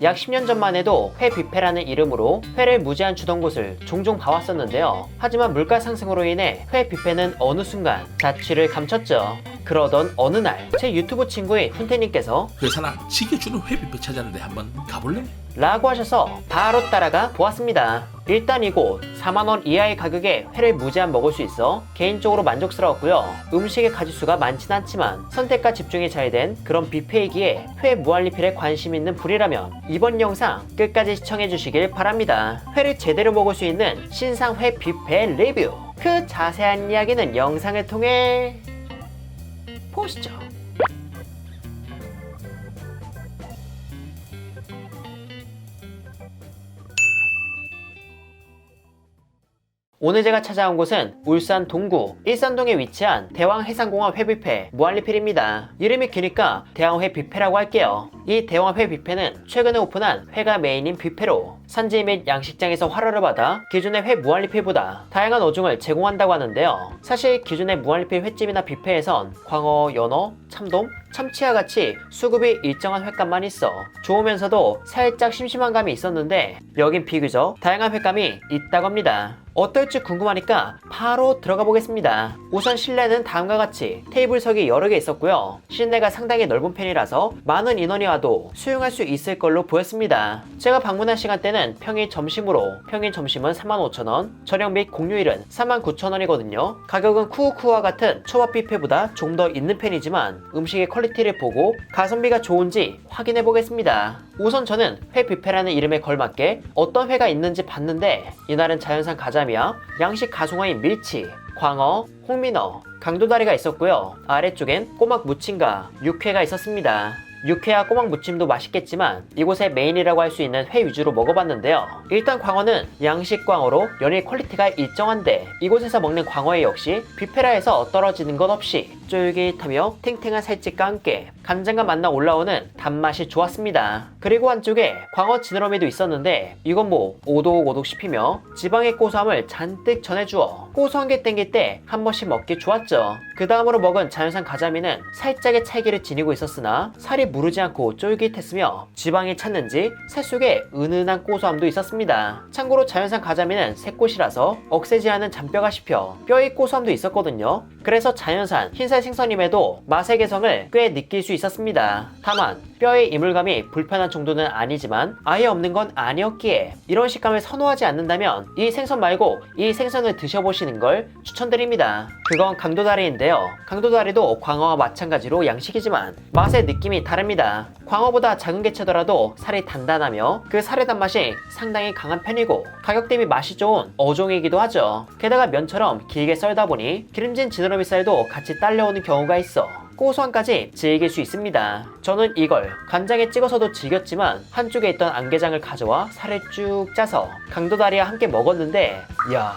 약 10년 전만 해도 회 뷔페라는 이름으로 회를 무제한 주던 곳을 종종 봐왔었는데요. 하지만 물가 상승으로 인해 회 뷔페는 어느 순간 자취를 감췄죠. 그러던 어느 날 제 유튜브 친구인 훈태님께서 회사랑 지게주는 회뷔페 찾았는데 한번 가볼래? 라고 하셔서 바로 따라가 보았습니다. 일단 이곳 4만원 이하의 가격에 회를 무제한 먹을 수 있어 개인적으로 만족스러웠고요. 음식의 가짓수가 많진 않지만 선택과 집중이 잘 된 그런 뷔페이기에 회 무한리필에 관심 있는 분이라면 이번 영상 끝까지 시청해 주시길 바랍니다. 회를 제대로 먹을 수 있는 신상회 뷔페 리뷰, 그 자세한 이야기는 영상을 통해 보시죠. 오늘 제가 찾아온 곳은 울산 동구 일산동에 위치한 대왕해상공원 회뷔페 무한리필입니다. 이름이 기니까 대왕회 뷔페라고 할게요. 이 대왕회 뷔페는 최근에 오픈한 회가 메인인 뷔페로 산지 및 양식장에서 활활을 받아 기존의 회 무한리필보다 다양한 어종을 제공한다고 하는데요. 사실 기존의 무한리필 횟집이나 뷔페에선 광어, 연어, 참돔, 참치와 같이 수급이 일정한 횟감만 있어 좋으면서도 살짝 심심한 감이 있었는데 여긴 비교적 다양한 횟감이 있다고 합니다. 어떨지 궁금하니까 바로 들어가 보겠습니다. 우선 실내는 다음과 같이 테이블석이 여러 개 있었고요. 실내가 상당히 넓은 편이라서 많은 인원이 와도 수용할 수 있을 걸로 보였습니다. 제가 방문한 시간대는 평일 점심으로 평일 점심은 45,000원, 저녁 및 공휴일은 39,000원이거든요. 가격은 쿠우쿠와 같은 초밥 뷔페보다 좀 더 있는 편이지만 음식의 퀄리티를 보고 가성비가 좋은지 확인해 보겠습니다. 우선 저는 회 뷔페라는 이름에 걸맞게 어떤 회가 있는지 봤는데 이날은 자연산 가자미와 양식 가송어인 밀치, 광어, 홍민어, 강도다리가 있었고요. 아래쪽엔 꼬막 무침과 육회가 있었습니다. 육회와 꼬막 무침도 맛있겠지만 이곳의 메인이라고 할 수 있는 회 위주로 먹어봤는데요. 일단 광어는 양식 광어로 연일 퀄리티가 일정한데 이곳에서 먹는 광어에 역시 뷔페라 해서 떨어지는 것 없이 쫄깃하며 탱탱한 살집과 함께 간장과 맛나 올라오는 단맛이 좋았습니다. 그리고 한쪽에 광어 지느러미도 있었는데 이건 뭐 오독오독 씹히며 지방의 고소함을 잔뜩 전해주어 고소한 게 땡길 때 한 번씩 먹기 좋았죠. 그 다음으로 먹은 자연산 가자미는 살짝의 찰기를 지니고 있었으나 살이 무르지 않고 쫄깃했으며 지방이 찼는지 살 속에 은은한 고소함도 있었습니다. 참고로 자연산 가자미는 새꽃이라서 억세지 않은 잔뼈가 씹혀 뼈의 고소함도 있었거든요. 그래서 자연산 흰살 생선임에도 맛의 개성을 꽤 느낄 수 있었습니다. 다만 뼈의 이물감이 불편한 정도는 아니지만 아예 없는 건 아니었기에 이런 식감을 선호하지 않는다면 이 생선 말고 이 생선을 드셔보시는 걸 추천드립니다. 그건 강도다리인데요. 강도다리도 광어와 마찬가지로 양식이지만 맛의 느낌이 다릅니다. 광어보다 작은 개체더라도 살이 단단하며 그 살의 단맛이 상당히 강한 편이고 가격 대비 맛이 좋은 어종이기도 하죠. 게다가 면처럼 길게 썰다 보니 기름진 지느러미 살도 같이 딸려오는 경우가 있어 고소함까지 즐길 수 있습니다. 저는 이걸 간장에 찍어서도 즐겼지만 한쪽에 있던 안게장을 가져와 살을 쭉 짜서 강도다리와 함께 먹었는데 이야,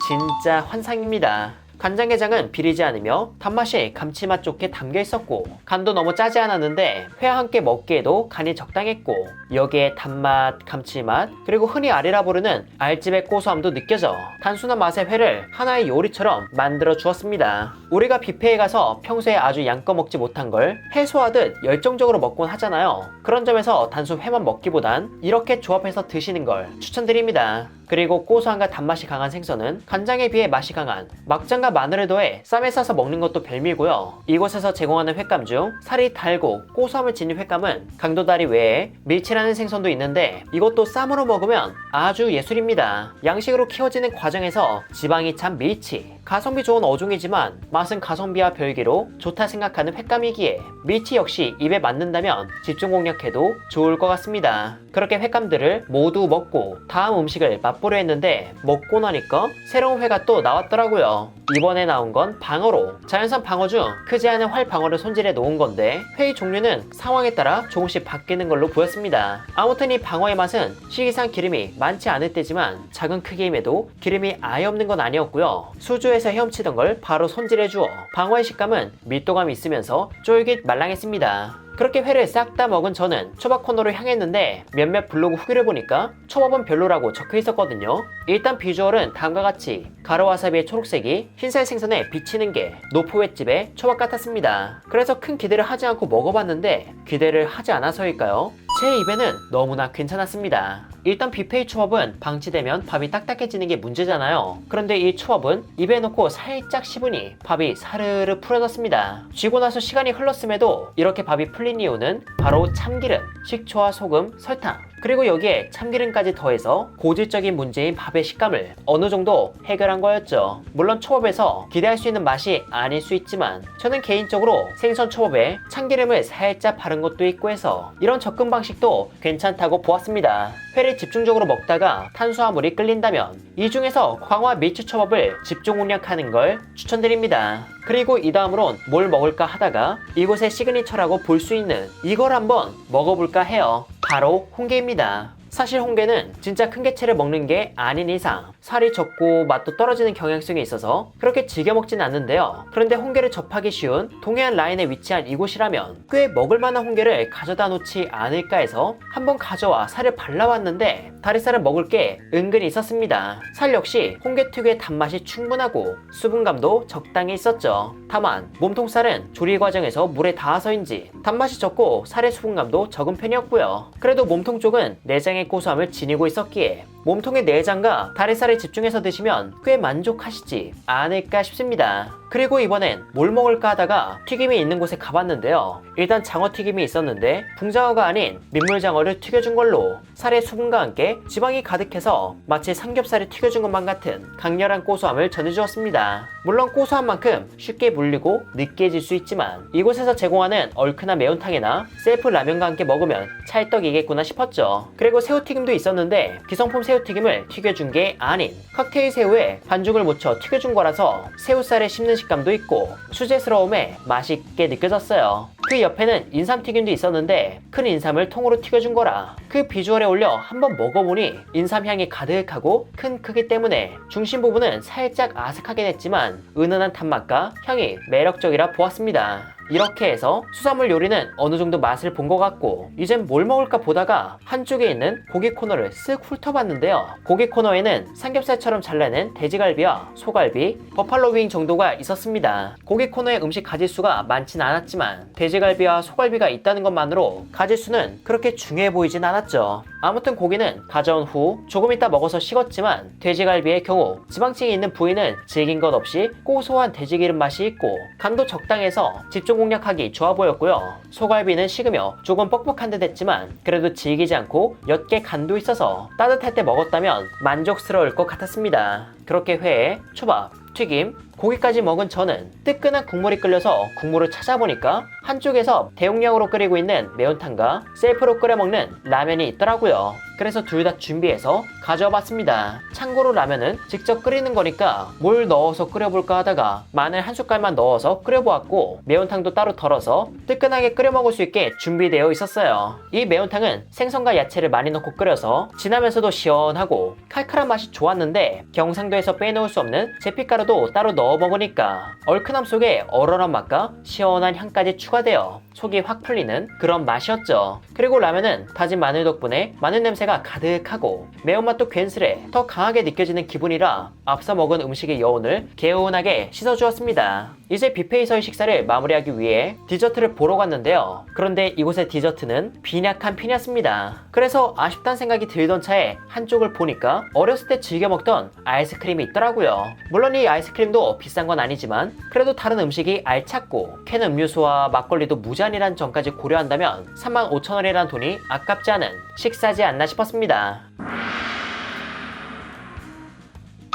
진짜 환상입니다. 간장게장은 비리지 않으며 단맛이 감칠맛 좋게 담겨 있었고 간도 너무 짜지 않았는데 회와 함께 먹기에도 간이 적당했고 여기에 단맛, 감칠맛, 그리고 흔히 알이라 부르는 알집의 고소함도 느껴져 단순한 맛의 회를 하나의 요리처럼 만들어 주었습니다. 우리가 뷔페에 가서 평소에 아주 양껏 먹지 못한 걸 해소하듯 열정적으로 먹곤 하잖아요. 그런 점에서 단순 회만 먹기보단 이렇게 조합해서 드시는 걸 추천드립니다. 그리고 고소함과 단맛이 강한 생선은 간장에 비해 맛이 강한 막장과 마늘을 더해 쌈에 싸서 먹는 것도 별미고요. 이곳에서 제공하는 횟감 중 살이 달고 고소함을 지닌 횟감은 강도다리 외에 밀치라는 생선도 있는데 이것도 쌈으로 먹으면 아주 예술입니다. 양식으로 키워지는 과정에서 지방이 찬 밀치, 가성비 좋은 어종이지만 맛은 가성비와 별개로 좋다 생각하는 횟감이기에 밀치 역시 입에 맞는다면 집중 공략해도 좋을 것 같습니다. 그렇게 횟감들을 모두 먹고 다음 음식을 맛보려 했는데 먹고 나니까 새로운 회가 또 나왔더라고요. 이번에 나온 건 방어로 자연산 방어 중 크지 않은 활방어를 손질해 놓은 건데 회의 종류는 상황에 따라 조금씩 바뀌는 걸로 보였습니다. 아무튼 이 방어의 맛은 시기상 기름이 많지 않을 때지만 작은 크기임에도 기름이 아예 없는 건 아니었고요. 수주에서 헤엄치던 걸 바로 손질해 주어 방어의 식감은 밀도감이 있으면서 쫄깃 말랑했습니다. 그렇게 회를 싹 다 먹은 저는 초밥 코너로 향했는데 몇몇 블로그 후기를 보니까 초밥은 별로라고 적혀 있었거든요. 일단 비주얼은 다음과 같이 가루와사비의 초록색이 흰살 생선에 비치는 게 노포횟집의 초밥 같았습니다. 그래서 큰 기대를 하지 않고 먹어봤는데 기대를 하지 않아서일까요? 제 입에는 너무나 괜찮았습니다. 일단 뷔페의 초밥은 방치되면 밥이 딱딱해지는 게 문제잖아요. 그런데 이 초밥은 입에 넣고 살짝 씹으니 밥이 사르르 풀어졌습니다. 쥐고 나서 시간이 흘렀음에도 이렇게 밥이 풀린 이유는 바로 참기름, 식초와 소금, 설탕, 그리고 여기에 참기름까지 더해서 고질적인 문제인 밥의 식감을 어느 정도 해결한 거였죠. 물론 초밥에서 기대할 수 있는 맛이 아닐 수 있지만 저는 개인적으로 생선 초밥에 참기름을 살짝 바른 것도 있고 해서 이런 접근 방식도 괜찮다고 보았습니다. 회를 집중적으로 먹다가 탄수화물이 끌린다면 이 중에서 광화 밀치초밥을 집중 공략하는 걸 추천드립니다. 그리고 이 다음으론 뭘 먹을까 하다가 이곳의 시그니처라고 볼 수 있는 이걸 한번 먹어볼까 해요. 바로 홍게입니다. 사실 홍게는 진짜 큰 개체를 먹는 게 아닌 이상 살이 적고 맛도 떨어지는 경향성이 있어서 그렇게 즐겨 먹진 않는데요. 그런데 홍게를 접하기 쉬운 동해안 라인에 위치한 이곳이라면 꽤 먹을만한 홍게를 가져다 놓지 않을까 해서 한번 가져와 살을 발라왔는데 다리살을 먹을 게 은근히 있었습니다. 살 역시 홍게 특유의 단맛이 충분하고 수분감도 적당히 있었죠. 다만 몸통살은 조리 과정에서 물에 닿아서인지 단맛이 적고 살의 수분감도 적은 편이었고요. 그래도 몸통 쪽은 내장의 고소함을 지니고 있었기에 몸통의 내장과 다리살에 집중해서 드시면 꽤 만족하시지 않을까 싶습니다. 그리고 이번엔 뭘 먹을까 하다가 튀김이 있는 곳에 가봤는데요. 일단 장어튀김이 있었는데 붕장어가 아닌 민물장어를 튀겨준 걸로 살의 수분과 함께 지방이 가득해서 마치 삼겹살을 튀겨준 것만 같은 강렬한 고소함을 전해주었습니다. 물론 고소한 만큼 쉽게 물리고 느끼해질 수 있지만 이곳에서 제공하는 얼큰한 매운탕이나 셀프 라면과 함께 먹으면 찰떡이겠구나 싶었죠. 그리고 새우튀김도 있었는데 기성품 새우튀김을 튀겨준 게 아닌 칵테일 새우에 반죽을 묻혀 튀겨준 거라서 새우살에 씹는 식감도 있고 수제스러움에 맛있게 느껴졌어요. 그 옆에는 인삼튀김도 있었는데 큰 인삼을 통으로 튀겨준 거라 그 비주얼에 올려 한번 먹어보니 인삼 향이 가득하고 큰 크기 때문에 중심 부분은 살짝 아삭하긴 했지만 은은한 단맛과 향이 매력적이라 보았습니다. 이렇게 해서 수산물 요리는 어느 정도 맛을 본 것 같고 이젠 뭘 먹을까 보다가 한쪽에 있는 고기 코너를 쓱 훑어봤는데요. 고기 코너에는 삼겹살처럼 잘라낸 돼지갈비와 소갈비, 버팔로 윙 정도가 있었습니다. 고기 코너에 음식 가짓수가 많진 않았지만 돼지갈비와 소갈비가 있다는 것만으로 가짓수는 그렇게 중요해 보이진 않았죠. 아무튼 고기는 가져온 후 조금 있다 먹어서 식었지만 돼지갈비의 경우 지방층이 있는 부위는 질긴 것 없이 고소한 돼지기름 맛이 있고 간도 적당해서 집중 공략하기 좋아 보였고요. 소갈비는 식으며 조금 뻑뻑한 듯 했지만 그래도 질기지 않고 옅게 간도 있어서 따뜻할 때 먹었다면 만족스러울 것 같았습니다. 그렇게 회에 초밥, 튀김, 고기까지 먹은 저는 뜨끈한 국물이 끓여서 국물을 찾아보니까 한쪽에서 대용량으로 끓이고 있는 매운탕과 셀프로 끓여 먹는 라면이 있더라고요. 그래서 둘 다 준비해서 가져와 봤습니다. 참고로 라면은 직접 끓이는 거니까 뭘 넣어서 끓여볼까 하다가 마늘 한 숟갈만 넣어서 끓여보았고 매운탕도 따로 덜어서 뜨끈하게 끓여 먹을 수 있게 준비되어 있었어요. 이 매운탕은 생선과 야채를 많이 넣고 끓여서 진하면서도 시원하고 칼칼한 맛이 좋았는데 경상도에서 빼놓을 수 없는 제피가루도 따로 넣어 먹으니까 얼큰함 속에 얼얼한 맛과 시원한 향까지 추가되어 속이 확 풀리는 그런 맛이었죠. 그리고 라면은 다진 마늘 덕분에 마늘 냄새가 가득하고 매운맛도 괜스레 더 강하게 느껴지는 기분이라 앞서 먹은 음식의 여운을 개운하게 씻어주었습니다. 이제 뷔페에서의 식사를 마무리하기 위해 디저트를 보러 갔는데요. 그런데 이곳의 디저트는 빈약한 편이었습니다. 그래서 아쉽다는 생각이 들던 차에 한쪽을 보니까 어렸을 때 즐겨 먹던 아이스크림이 있더라고요. 물론 이 아이스크림도 비싼 건 아니지만 그래도 다른 음식이 알찼고 캔 음료수와 막걸리도 무제한이란 점까지 고려한다면 35,000원이라는 돈이 아깝지 않은 식사지 않나 싶었습니다.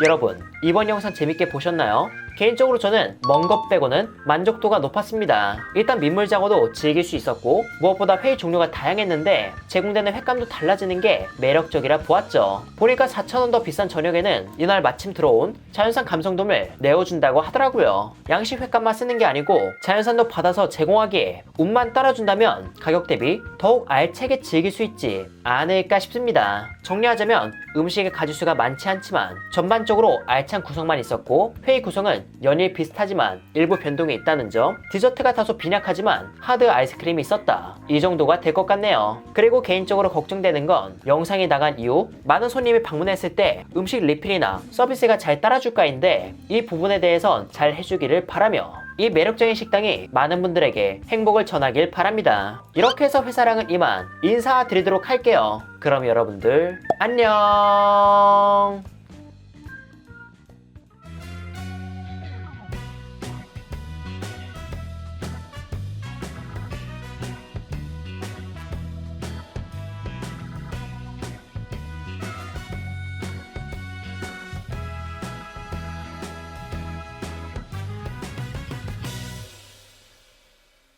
여러분, 이번 영상 재밌게 보셨나요? 개인적으로 저는 먼 것 빼고는 만족도가 높았습니다. 일단 민물장어도 즐길 수 있었고 무엇보다 회 종류가 다양했는데 제공되는 횟감도 달라지는 게 매력적이라 보았죠. 보니까 4,000원 더 비싼 저녁에는 이날 마침 들어온 자연산 감성돔을 내어준다고 하더라고요. 양식 횟감만 쓰는 게 아니고 자연산도 받아서 제공하기에 운만 따라준다면 가격 대비 더욱 알차게 즐길 수 있지 않을까 싶습니다. 정리하자면 음식의 가짓수가 많지 않지만 전반적으로 알찬 구성만 있었고 회의 구성은 연일 비슷하지만 일부 변동이 있다는 점, 디저트가 다소 빈약하지만 하드 아이스크림이 있었다. 이 정도가 될 것 같네요. 그리고 개인적으로 걱정되는 건 영상이 나간 이후 많은 손님이 방문했을 때 음식 리필이나 서비스가 잘 따라줄까인데 이 부분에 대해선 잘 해주기를 바라며 이 매력적인 식당이 많은 분들에게 행복을 전하길 바랍니다. 이렇게 해서 회사랑은 이만 인사드리도록 할게요. 그럼 여러분들 안녕.